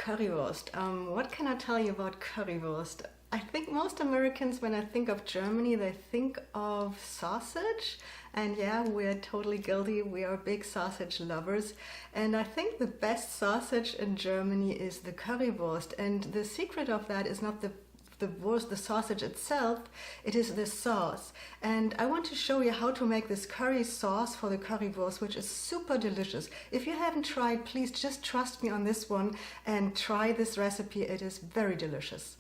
currywurst. What can I tell you about currywurst? I think most Americans, when I think of Germany, they think of sausage. And yeah, we're totally guilty. We are big sausage lovers. And I think the best sausage in Germany is the currywurst. And the secret of that is not the sausage itself, it is the sauce. And I want to show you how to make this curry sauce for the currywurst, which is super delicious. If you haven't tried, please just trust me on this one and try this recipe. It is very delicious.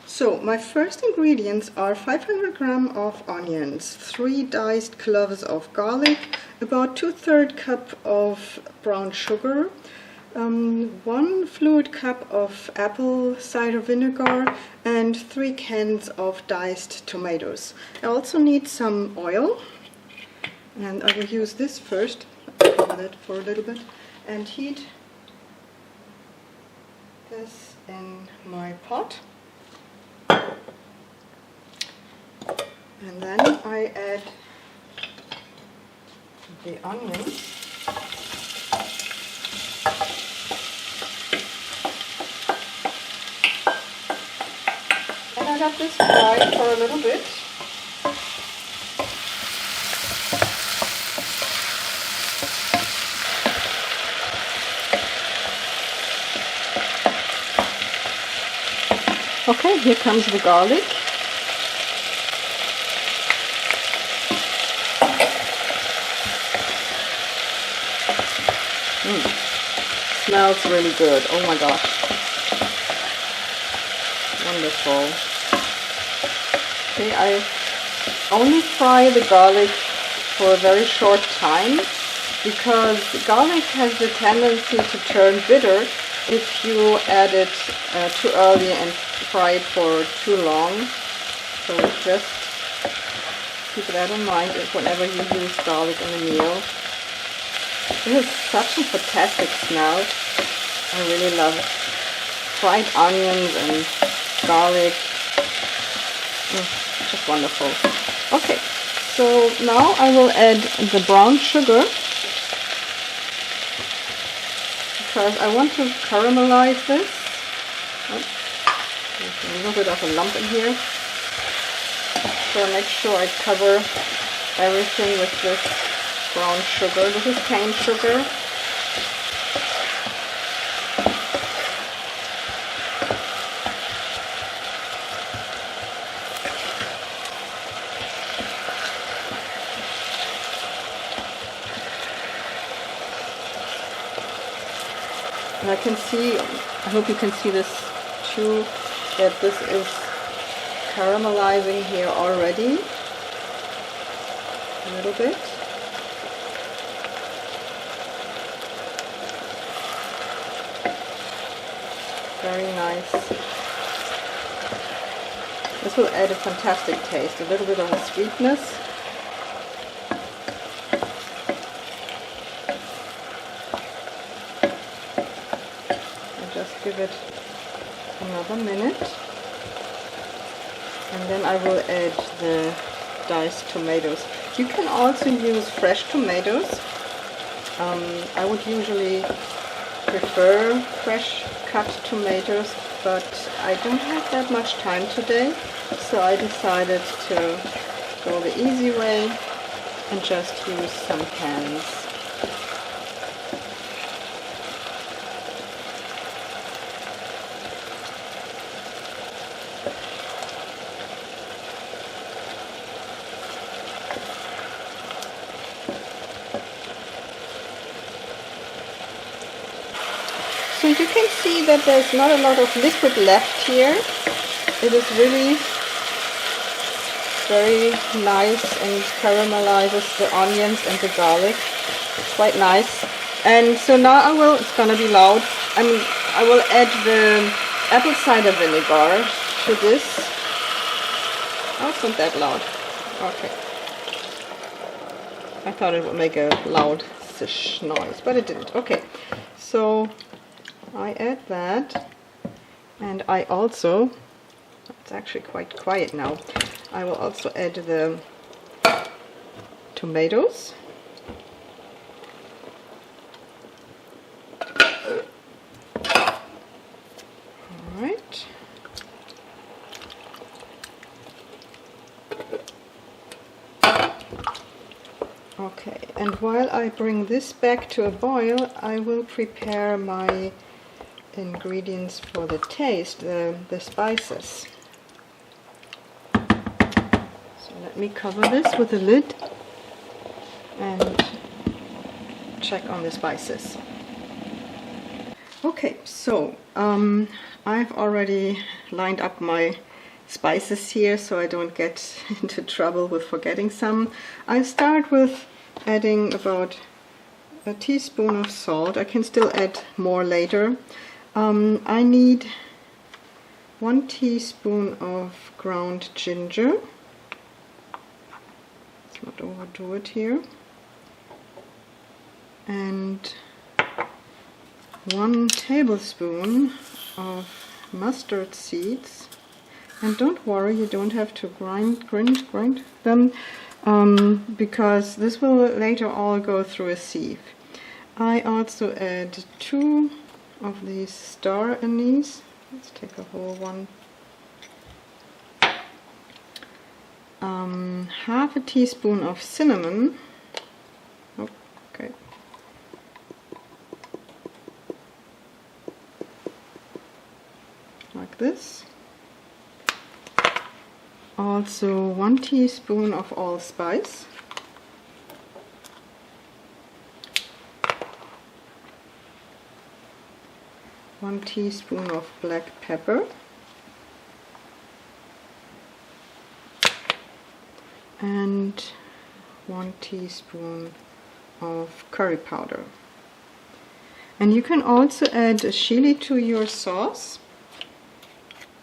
So my first ingredients are 500 grams of onions, 3 diced cloves of garlic, about 2/3 cup of brown sugar, 1 fluid cup of apple cider vinegar, and 3 cans of diced tomatoes. I also need some oil, and I will use this first. I'll cover that for a little bit and heat this in my pot. And then I add the onions. And I let this fry for a little bit. Okay, here comes the garlic. Smells really good. Oh my gosh. Wonderful. Okay, I only fry the garlic for a very short time because garlic has the tendency to turn bitter if you add it too early and fry it for too long. So just keep that in mind whenever you use garlic in a meal. It has such a fantastic smell. I really love it. Fried onions and garlic. Just wonderful. Okay, so now I will add the brown sugar because I want to caramelize this. There's a little bit of a lump in here. So I make sure I cover everything with this brown sugar. This is cane sugar. And I can see, I hope you can see this too, that this is caramelizing here already a little bit. Very nice. This will add a fantastic taste, a little bit of a sweetness. I'll just give it another minute. And then I will add the diced tomatoes. You can also use fresh tomatoes. I would usually prefer fresh cut tomatoes, but I don't have that much time today, so I decided to go the easy way and just use some cans. So you can see that there's not a lot of liquid left here. It is really very nice and caramelizes the onions and the garlic. It's quite nice. And so now it's gonna be loud. I will add the apple cider vinegar to this. Oh, it's not that loud. Okay. I thought it would make a loud sish noise, but it didn't. Okay. So I add that, and I also, it's actually quite quiet now, I will also add the tomatoes. Alright. Okay, and while I bring this back to a boil, I will prepare my ingredients for the taste, the spices. So let me cover this with a lid and check on the spices. Okay, so I've already lined up my spices here so I don't get into trouble with forgetting some. I start with adding about a teaspoon of salt. I can still add more later. I need 1 teaspoon of ground ginger. Let's not overdo it here. And 1 tablespoon of mustard seeds. And don't worry, you don't have to grind them because this will later all go through a sieve. I also add 2 of these star anise. Let's take a whole one. Half a teaspoon of cinnamon. Okay. Like this. Also 1 teaspoon of allspice. One teaspoon of black pepper. And 1 teaspoon of curry powder. And you can also add a chili to your sauce.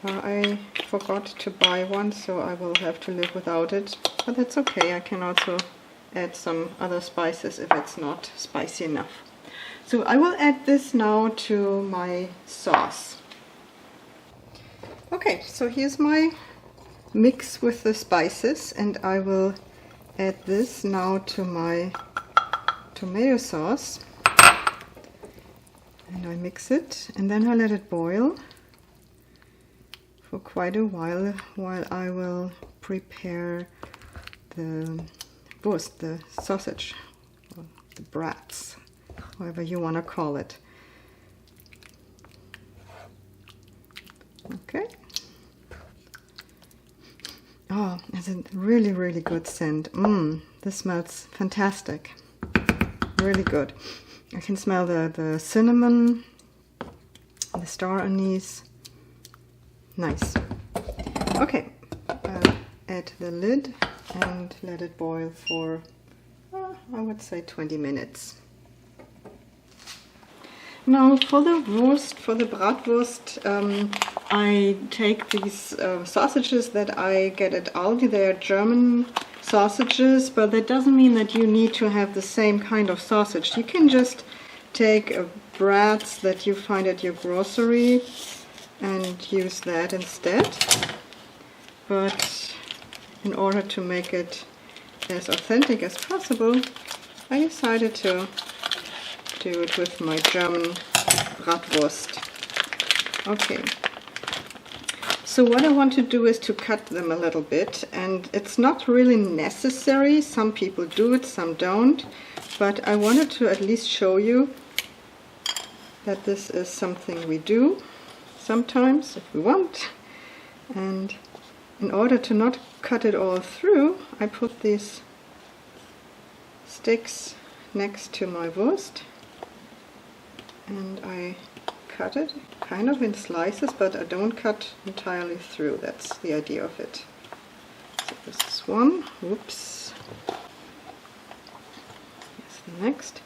I forgot to buy one, so I will have to live without it, but that's okay. I can also add some other spices if it's not spicy enough. So I will add this now to my sauce. Okay, so here's my mix with the spices, and I will add this now to my tomato sauce. And I mix it, and then I let it boil for quite a while I will prepare the wurst, the sausage, or the brats, however you want to call it. Okay. Oh, it's a really, really good scent. This smells fantastic. Really good. I can smell the cinnamon, the star anise. Nice. Okay, add the lid and let it boil for, I would say 20 minutes. Now for the wurst, for the bratwurst, I take these sausages that I get at Aldi. They are German sausages, but that doesn't mean that you need to have the same kind of sausage. You can just take a Brats that you find at your grocery and use that instead. But in order to make it as authentic as possible, I decided to do it with my German Bratwurst. Okay, so what I want to do is to cut them a little bit, and it's not really necessary. Some people do it, some don't, but I wanted to at least show you that this is something we do sometimes if we want. And in order to not cut it all through, I put these sticks next to my wurst and I cut it kind of in slices, but I don't cut entirely through. That's the idea of it. So this is one. Whoops. Here's the next.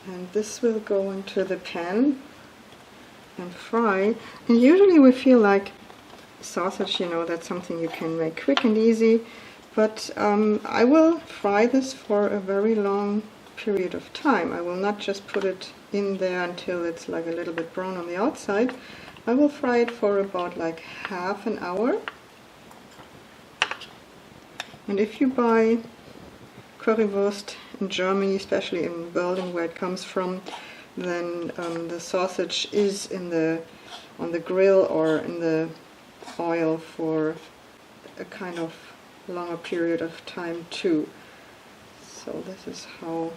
And this will go into the pan and fry. And usually we feel like sausage, you know, that's something you can make quick and easy, But I will fry this for a very long period of time. I will not just put it in there until it's like a little bit brown on the outside. I will fry it for about like half an hour. And if you buy Currywurst in Germany, especially in Berlin where it comes from, then the sausage is on the grill or in the oil for a kind of longer period of time too. So this is how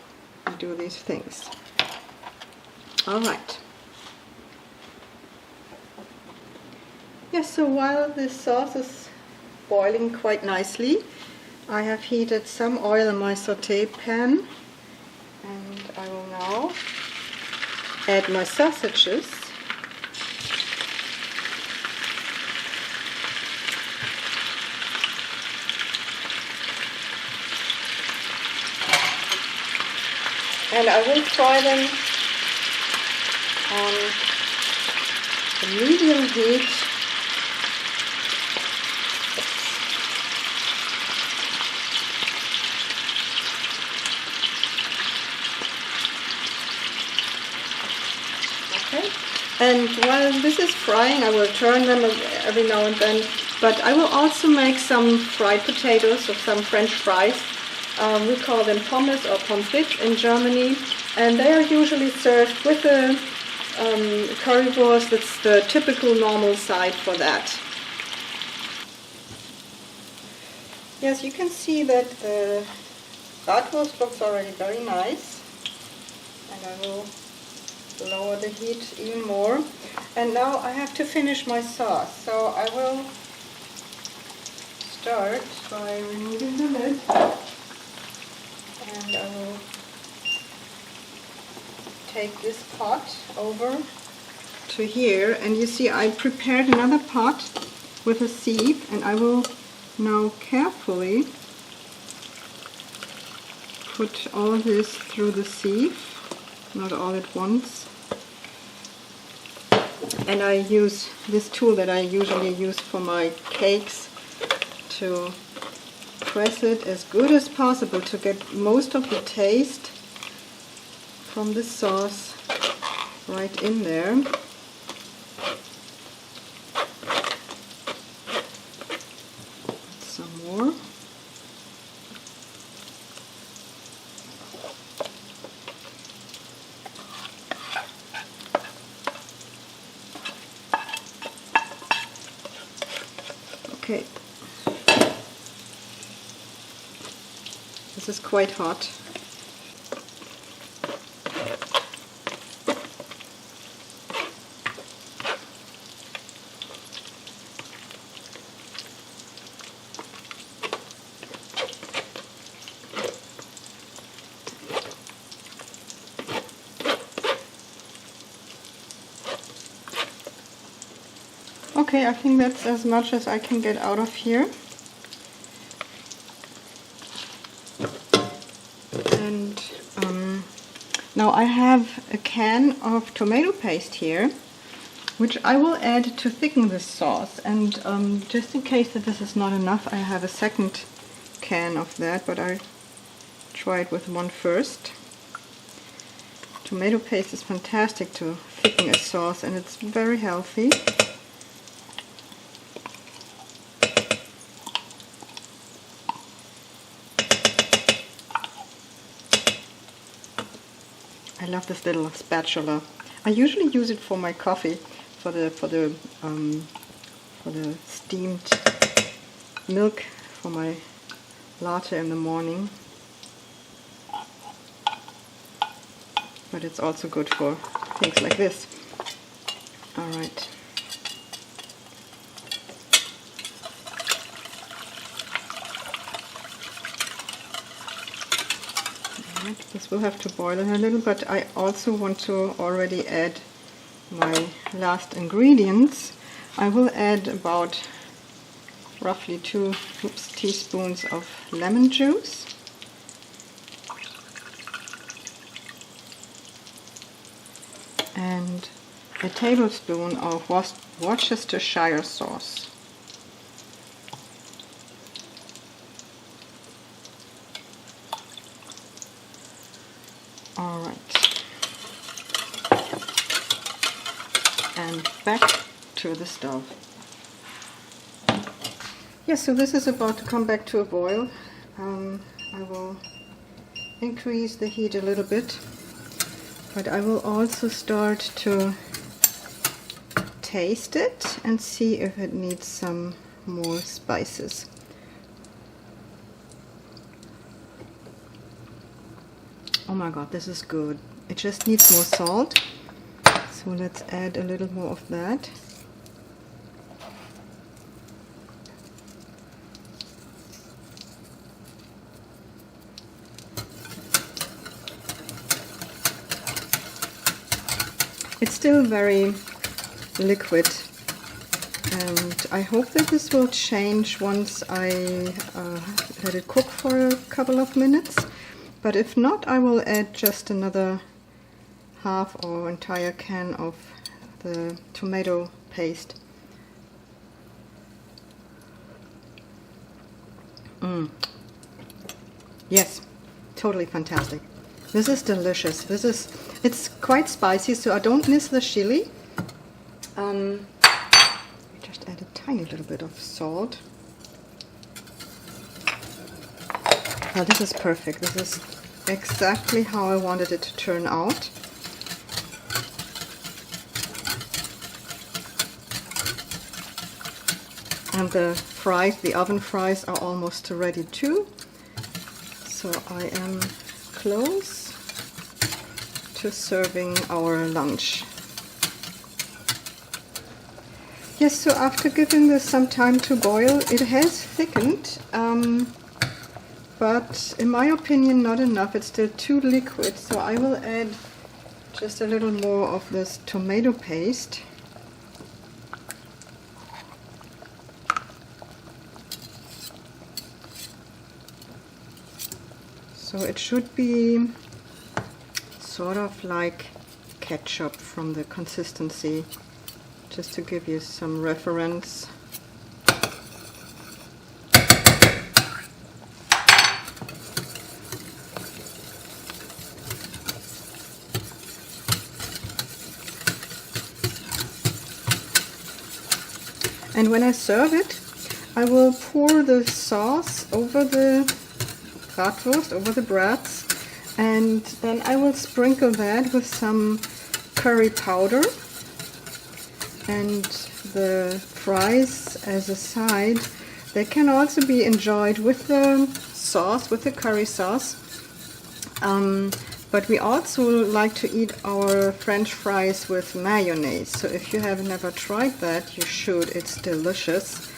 we do these things. All right. Yes, so while this sauce is boiling quite nicely, I have heated some oil in my saute pan, and I will now add my sausages. And I will fry them on a medium heat. Okay. And while this is frying, I will turn them every now and then. But I will also make some fried potatoes or some French fries. We call them pommes or pommes frites in Germany, and they are usually served with a currywurst. That's the typical normal side for that. Yes, you can see that the bratwurst looks already very nice, and I will lower the heat even more. And now I have to finish my sauce, so I will start by removing the lid. And I will take this pot over to here, and you see I prepared another pot with a sieve, and I will now carefully put all this through the sieve, not all at once. And I use this tool that I usually use for my cakes to press it as good as possible to get most of the taste from the sauce right in there. Some more. Okay. This is quite hot. Okay, I think that's as much as I can get out of here. And now I have a can of tomato paste here, which I will add to thicken this sauce. And just in case that this is not enough, I have a second can of that, but I tried with one first. Tomato paste is fantastic to thicken a sauce, and it's very healthy. I love this little spatula. I usually use it for my coffee, for the steamed milk for my latte in the morning. But it's also good for things like this. All right. This will have to boil in a little, but I also want to already add my last ingredients. I will add about roughly 2 teaspoons of lemon juice. And a tablespoon of Waorcestershire sauce. All right. And back to the stove. Yeah, so this is about to come back to a boil. I will increase the heat a little bit, but I will also start to taste it and see if it needs some more spices. Oh my god, this is good. It just needs more salt, so let's add a little more of that. It's still very liquid, and I hope that this will change once I let it cook for a couple of minutes. But if not, I will add just another half or entire can of the tomato paste. Yes, totally fantastic. This is delicious. It's quite spicy, so I don't miss the chili. Just add a tiny little bit of salt. Oh, this is perfect. This is exactly how I wanted it to turn out. And the fries, the oven fries, are almost ready too. So I am close to serving our lunch. Yes, so after giving this some time to boil, it has thickened, but in my opinion not enough. It's still too liquid, so I will add just a little more of this tomato paste. So it should be sort of like ketchup from the consistency, just to give you some reference. And when I serve it, I will pour the sauce over the bratwurst, over the brats, and then I will sprinkle that with some curry powder and the fries as a side. They can also be enjoyed with the sauce, with the curry sauce, but we also like to eat our French fries with mayonnaise. So if you have never tried that, you should. It's delicious.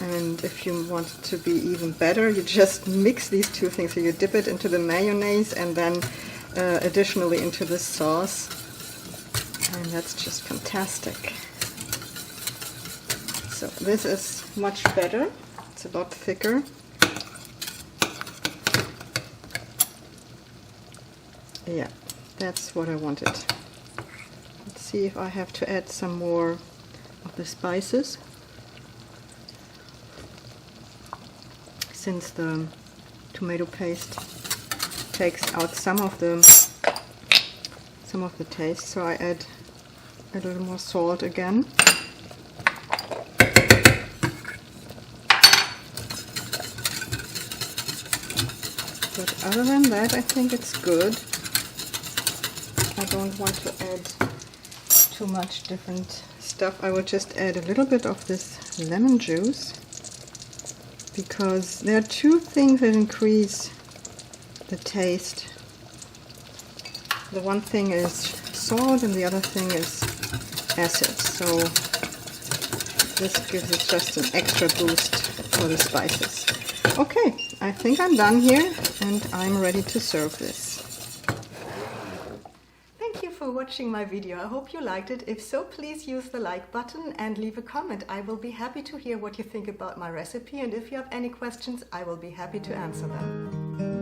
And if you want it to be even better, you just mix these two things. So you dip it into the mayonnaise and then additionally into the sauce. And that's just fantastic. So this is much better. It's a lot thicker. Yeah, that's what I wanted. Let's see if I have to add some more of the spices. Since the tomato paste takes out some of the taste, so I add a little more salt again. But other than that, I think it's good. I don't want to add too much different stuff. I will just add a little bit of this lemon juice, because there are two things that increase the taste. The one thing is salt and the other thing is acid. So this gives it just an extra boost for the spices. Okay, I think I'm done here and I'm ready to serve this. Thank you for watching my video. I hope you liked it. If so, please use the like button and leave a comment. I will be happy to hear what you think about my recipe, and if you have any questions, I will be happy to answer them.